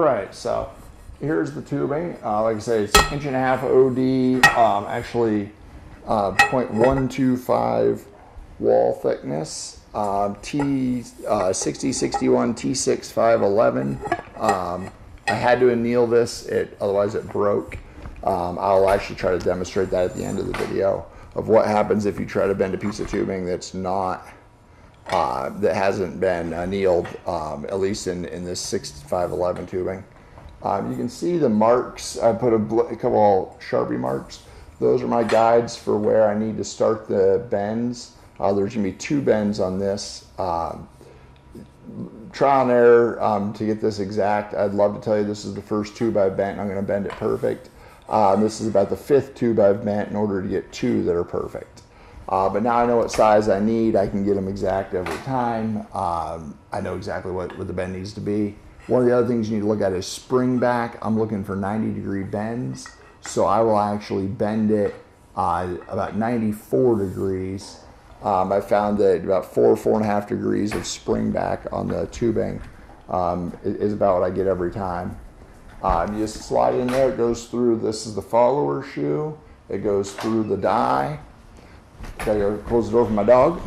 right, so here's the tubing. Like I say, it's 1.5 OD, actually 0.125 wall thickness. T6061 T6511. I had to anneal this, otherwise it broke. I'll actually try to demonstrate that at the end of the video of what happens if you try to bend a piece of tubing that's not, that hasn't been annealed, at least in this 6511 tubing. You can see the marks. I put a couple Sharpie marks. Those are my guides for where I need to start the bends. There's going to be 2 bends on this. Trial and error to get this exact. I'd love to tell you this is the first tube I've bent and I'm going to bend it perfect. This is about the 5th tube I've bent in order to get 2 that are perfect. But now I know what size I need. I can get them exact every time. I know exactly what the bend needs to be. One of the other things you need to look at is spring back. I'm looking for 90-degree bends. So I will actually bend it about 94 degrees. I found that about 4.5 degrees of spring back on the tubing is about what I get every time. You just slide it in there. It goes through, this is the follower shoe. It goes through the die. Gotta go close the door for my dog.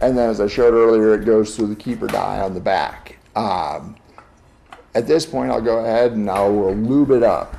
And then, as I showed earlier, it goes through the keeper die on the back. At this point, I'll go ahead and I will lube it up.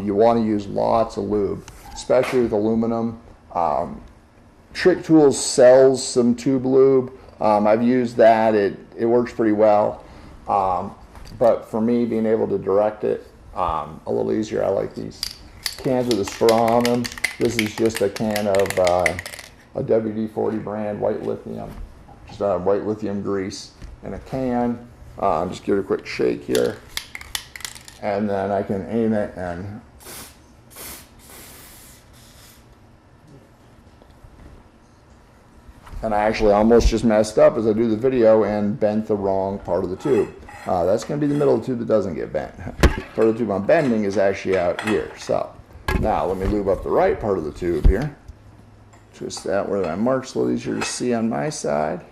You want to use lots of lube, especially with aluminum. Trick Tools sells some tube lube. I've used that. It works pretty well. But for me, being able to direct it a little easier, I like these cans with a straw on them. This is just a can of a WD-40 brand white lithium. Just white lithium grease in a can. Just give it a quick shake here. And then I can aim it and I actually almost just messed up as I do the video and bent the wrong part of the tube. That's going to be the middle of the tube that doesn't get bent. Part of the tube I'm bending is actually out here. So now let me lube up the right part of the tube here. Just that where my mark's a little easier to see on my side.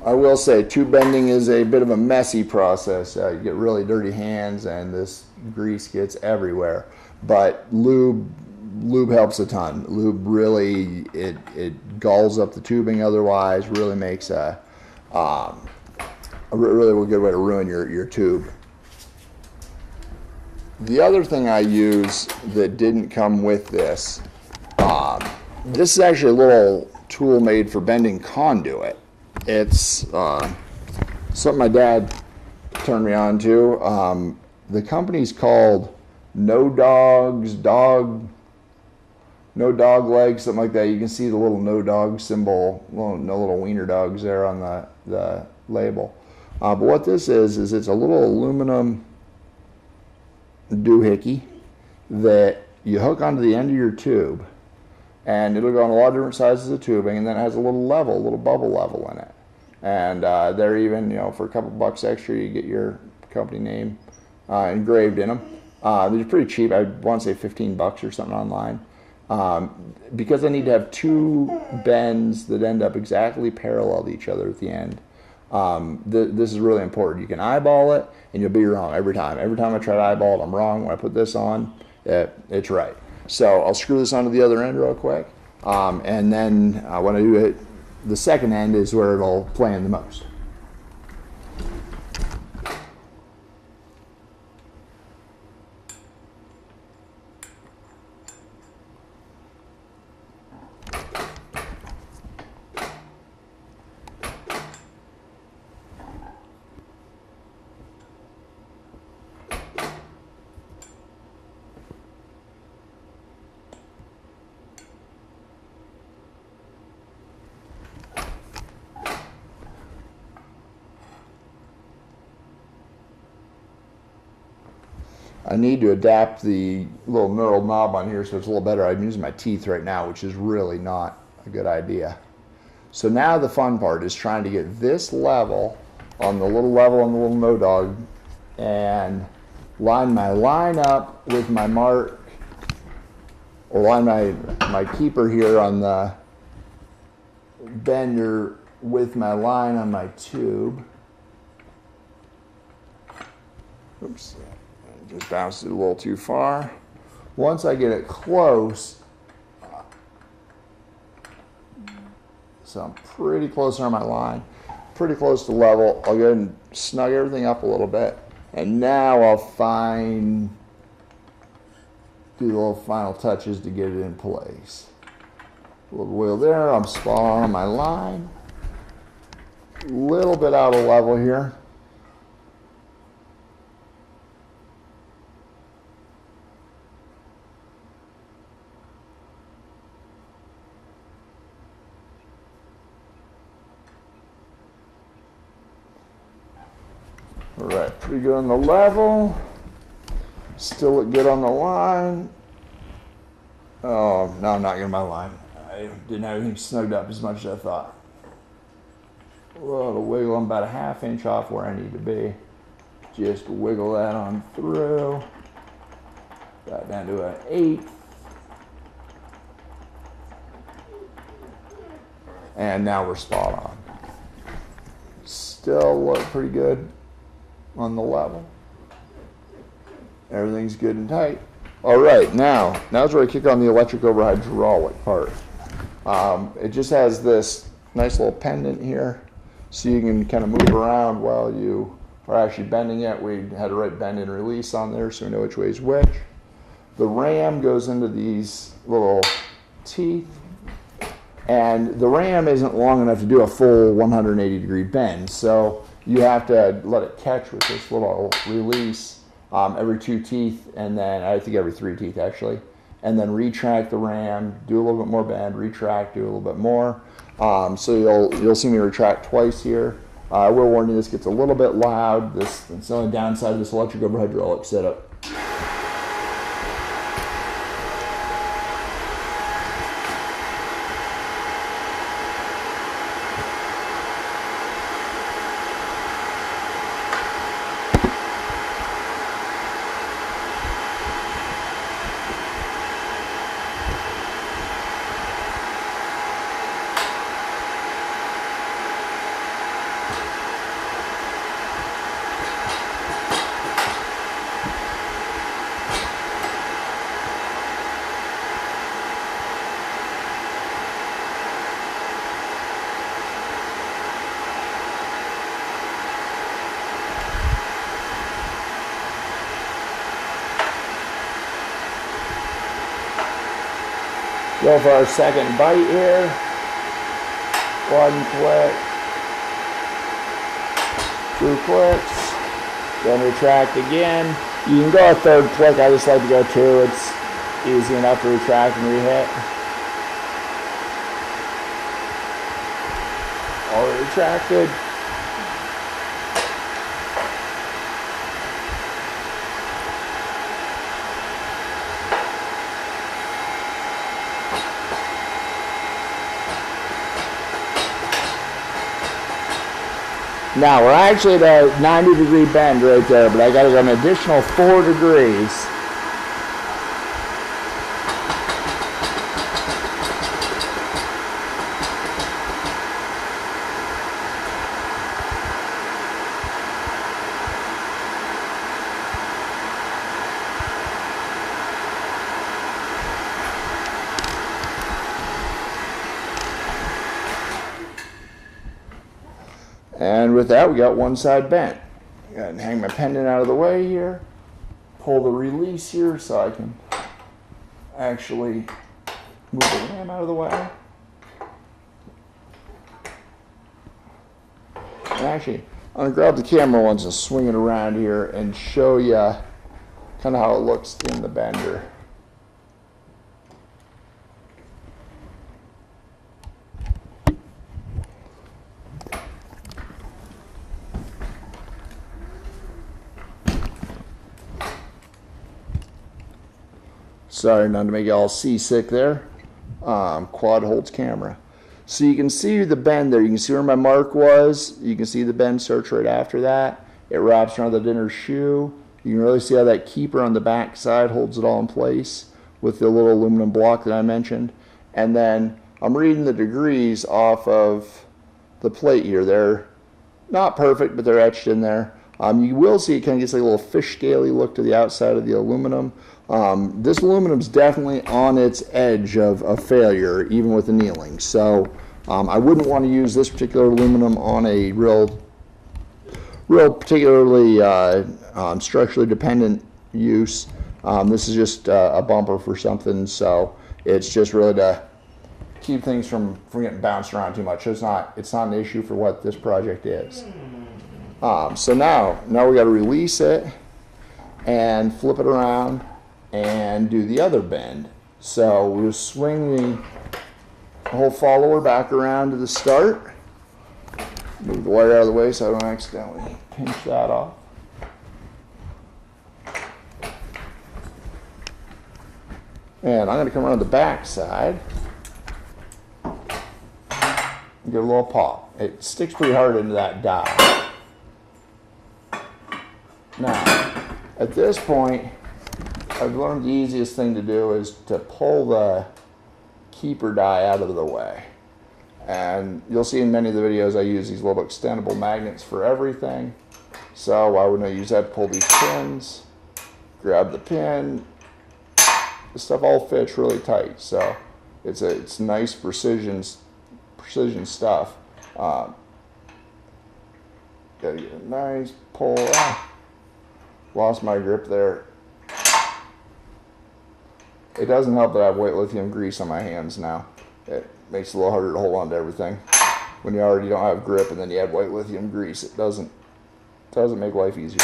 I will say tube bending is a bit of a messy process. You get really dirty hands and this grease gets everywhere. But lube helps a ton. Lube really, it galls up the tubing otherwise, really makes a really good way to ruin your tube. The other thing I use that didn't come with this, this is actually a little tool made for bending conduit. It's something my dad turned me on to. The company's called No Dog Legs, something like that. You can see the little no dog symbol, no little wiener dogs there on the label. But what this is it's a little aluminum doohickey that you hook onto the end of your tube, and it'll go on a lot of different sizes of tubing, and then it has a little bubble level in it. And they're even, for a couple bucks extra, you get your company name engraved in them. They're pretty cheap. I want to say 15 bucks or something online. Because I need to have 2 bends that end up exactly parallel to each other at the end. This is really important. You can eyeball it, and you'll be wrong every time. Every time I try to eyeball it, I'm wrong. When I put this on, it's right. So I'll screw this onto the other end real quick, and then when I do it, the second end is where it'll play in the most. I need to adapt the little knurled knob on here so it's a little better. I'm using my teeth right now, which is really not a good idea. So now the fun part is trying to get this level on the little no dog and line my line up with my mark, or line my keeper here on the bender with my line on my tube. Oops, just bounced it a little too far. Once I get it close, so I'm pretty close on my line, pretty close to level, I'll go ahead and snug everything up a little bit. And now I'll do the little final touches to get it in place. A little wheel there, I'm spot on my line. A little bit out of level here. All right, pretty good on the level. Still look good on the line. Oh, no, I'm not getting my line. I didn't have everything snugged up as much as I thought. A little wiggle, I'm about a ½ inch off where I need to be. Just wiggle that on through. Got down to an 1/8. And now we're spot on. Still look pretty good on the level. Everything's good and tight. All right, now's where I kick on the electric over hydraulic part. It just has this nice little pendant here, so you can kind of move around while you are actually bending it. We had a right bend and release on there, so we know which way is which. The ram goes into these little teeth, and the ram isn't long enough to do a full 180-degree bend, so you have to let it catch with this little release every 2 teeth, and then I think every 3 teeth actually, and then retract the ram, do a little bit more bend, retract, do a little bit more. So you'll see me retract twice here. I will warn you, this gets a little bit loud. It's the only downside of this electric over hydraulic setup. Go for our second bite here. 1 click, 2 clicks, then retract again. You can go a 3rd click, I just like to go 2. It's easy enough to retract and re-hit. All retracted. Now, we're actually at a 90-degree bend right there, but I got to go an additional 4 degrees. And with that, we got one side bent. Go ahead and hang my pendant out of the way here. Pull the release here so I can actually move the ram out of the way. And actually, I'm going to grab the camera once and swing it around here and show you kind of how it looks in the bender. Sorry not to make you all seasick there. Quad holds camera. So you can see the bend there. You can see where my mark was. You can see the bend starts right after that. It wraps around the inner shoe. You can really see how that keeper on the back side holds it all in place with the little aluminum block that I mentioned. And then I'm reading the degrees off of the plate here. They're not perfect, but they're etched in there. You will see it kind of gets like a little fish scaly look to the outside of the aluminum. This aluminum's definitely on its edge of failure, even with annealing. So I wouldn't want to use this particular aluminum on a real particularly structurally dependent use. This is just a bumper for something, so it's just really to keep things from getting bounced around too much. It's not an issue for what this project is. So now we got to release it and flip it around and do the other bend. So we'll swing the whole follower back around to the start. Move the wire out of the way so I don't accidentally pinch that off. And I'm going to come around the back side and get a little pop. It sticks pretty hard into that die. Now, at this point, I've learned the easiest thing to do is to pull the keeper die out of the way. And you'll see in many of the videos I use these little extendable magnets for everything. So why wouldn't I use that to pull these pins? Grab the pin. This stuff all fits really tight, so it's nice precision stuff. Gotta get a nice pull. Lost my grip there. It doesn't help that I have white lithium grease on my hands now. It makes it a little harder to hold on to everything. When you already don't have grip and then you add white lithium grease, it doesn't make life easier.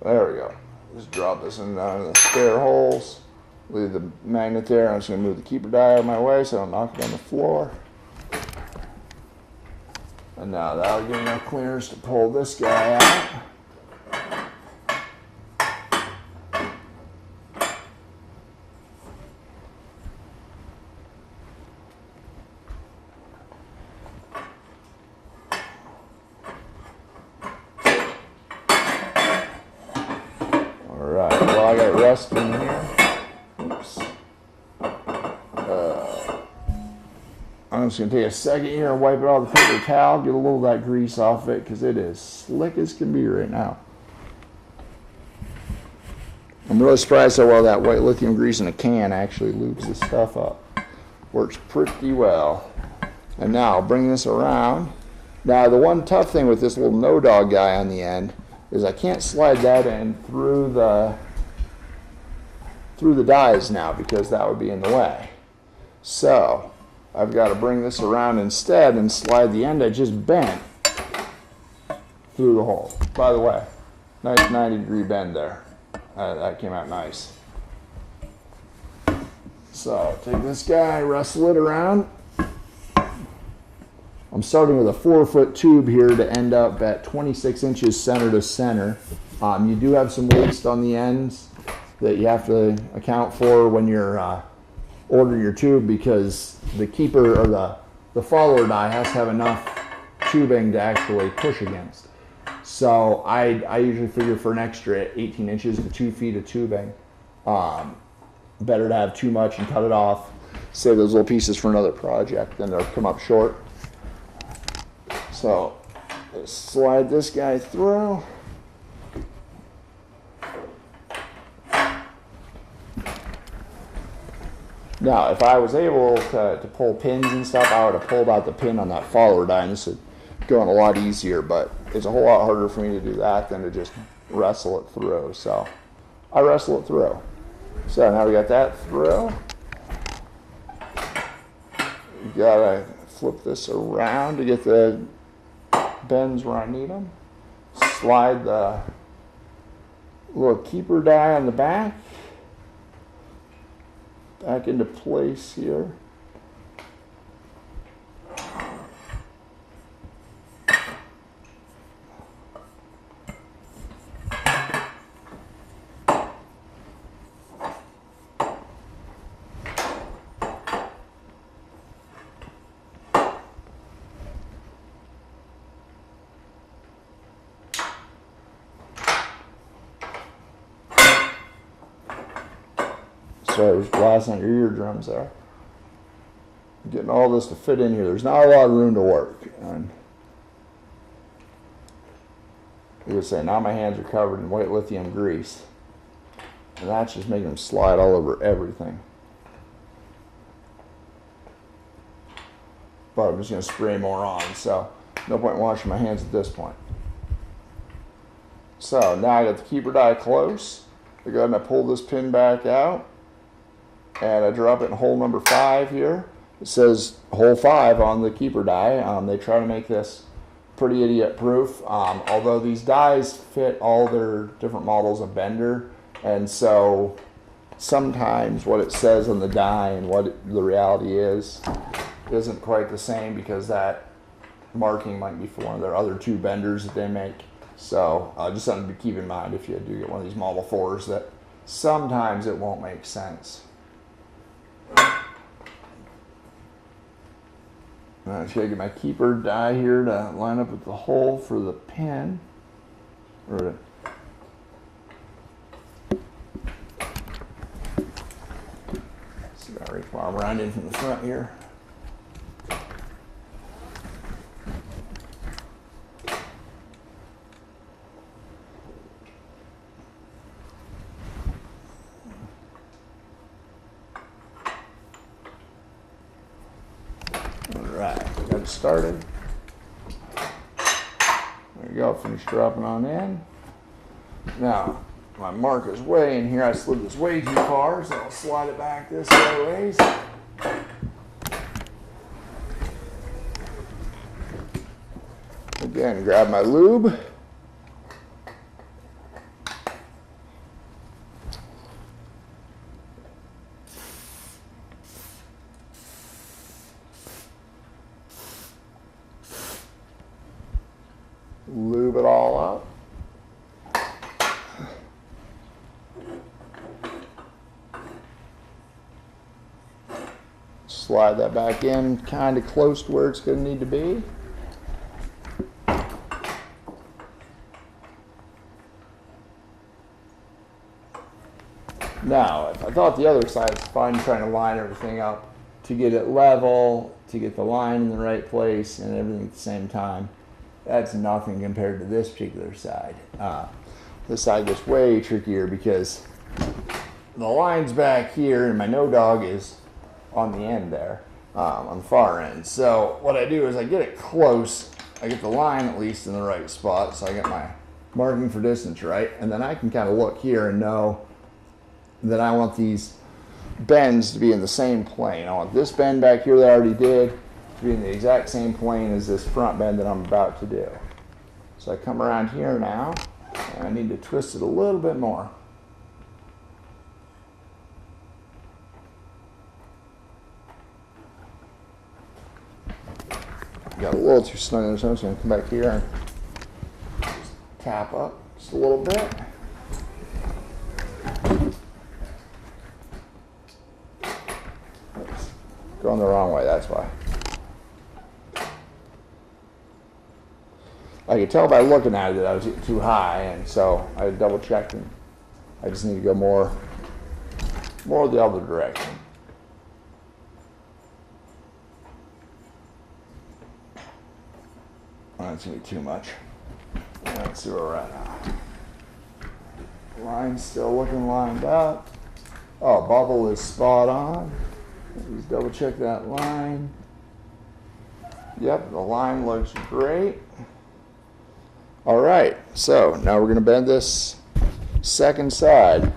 There we go. Just drop this in the spare holes. Leave the magnet there. I'm just going to move the keeper die out of my way so I don't knock it on the floor. And now that'll give me enough clearance to pull this guy out. Alright, well I got rust in here. Oops. I'm just going to take a second here and wipe it off with a paper towel, get a little of that grease off it because it is slick as can be right now. I'm really surprised how well that white lithium grease in a can actually lubes this stuff up. Works pretty well. And now I'll bring this around. Now the one tough thing with this little no-dog guy on the end is I can't slide that in through the dies now because that would be in the way. So I've got to bring this around instead and slide the end I just bent through the hole. By the way, nice 90-degree bend there. That came out nice. So take this guy, wrestle it around. I'm starting with a 4-foot tube here to end up at 26 inches center to center. You do have some waste on the ends that you have to account for when you're ordering your tube because the keeper or the follower die has to have enough tubing to actually push against. So I usually figure for an extra 18 inches to 2 feet of tubing, better to have too much and cut it off, save those little pieces for another project, then they'll come up short. So slide this guy through. Now, if I was able to pull pins and stuff, I would have pulled out the pin on that follower die, and this would go in a lot easier, but it's a whole lot harder for me to do that than to just wrestle it through. So I wrestle it through. So now we got that through. You gotta flip this around to get the bends where I need them. Slide the little keeper die on the back into place here. Sorry, blasting out your eardrums there. Getting all this to fit in here. There's not a lot of room to work. And I would say now my hands are covered in white lithium grease. And that's just making them slide all over everything. But I'm just going to spray more on, so no point in washing my hands at this point. So now I got the keeper die close. I go ahead and I pull this pin back out, and I drop it in hole number 5 here. It says hole 5 on the keeper die. They try to make this pretty idiot proof. Although these dies fit all their different models of bender, and so sometimes what it says on the die and what the reality is isn't quite the same, because that marking might be for one of their other 2 benders that they make. So just something to keep in mind if you do get one of these Model 4s, that sometimes it won't make sense. I'm just going to get my keeper die here to line up with the hole for the pin. So I'll reach my arm around in from the front here. Alright, got it started. There you go, finish dropping on in. Now, my mark is way in here. I slid this way too far, so I'll slide it back this way. Again, grab my lube. Lube it all up. Slide that back in kind of close to where it's going to need to be. Now, if I thought the other side was fine, trying to line everything up to get it level, to get the line in the right place and everything at the same time, that's nothing compared to this particular side. This side gets way trickier because the line's back here and my no dog is on the end there, on the far end. So what I do is I get it close, I get the line at least in the right spot, so I get my marking for distance right, and then I can kind of look here and know that I want these bends to be in the same plane. I want this bend back here that I already did to be in the exact same plane as this front bend that I'm about to do. So I come around here now, and I need to twist it a little bit more. Got a little too snug in there, so I'm just going to come back here and just tap up just a little bit. Oops. Going the wrong way, that's why. I could tell by looking at it that I was getting too high, and so I double checked, and I just need to go more the other direction. That's going to be too much. Let's see where we're at now. Line's still looking lined up. Oh, bubble is spot on. Just double check that line. Yep, the line looks great. All right, so now we're going to bend this second side.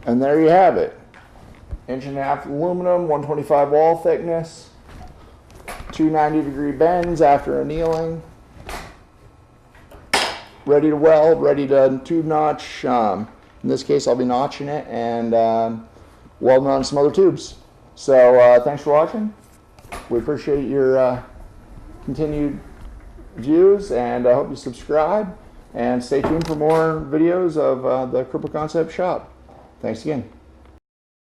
And there you have it. 1.5" aluminum, 125 wall thickness, 2 90-degree bends after annealing. Ready to weld, ready to tube notch. In this case, I'll be notching it and welding on some other tubes. So thanks for watching. We appreciate your continued views, and I hope you subscribe and stay tuned for more videos of the Cripple Concept Shop. Thanks again.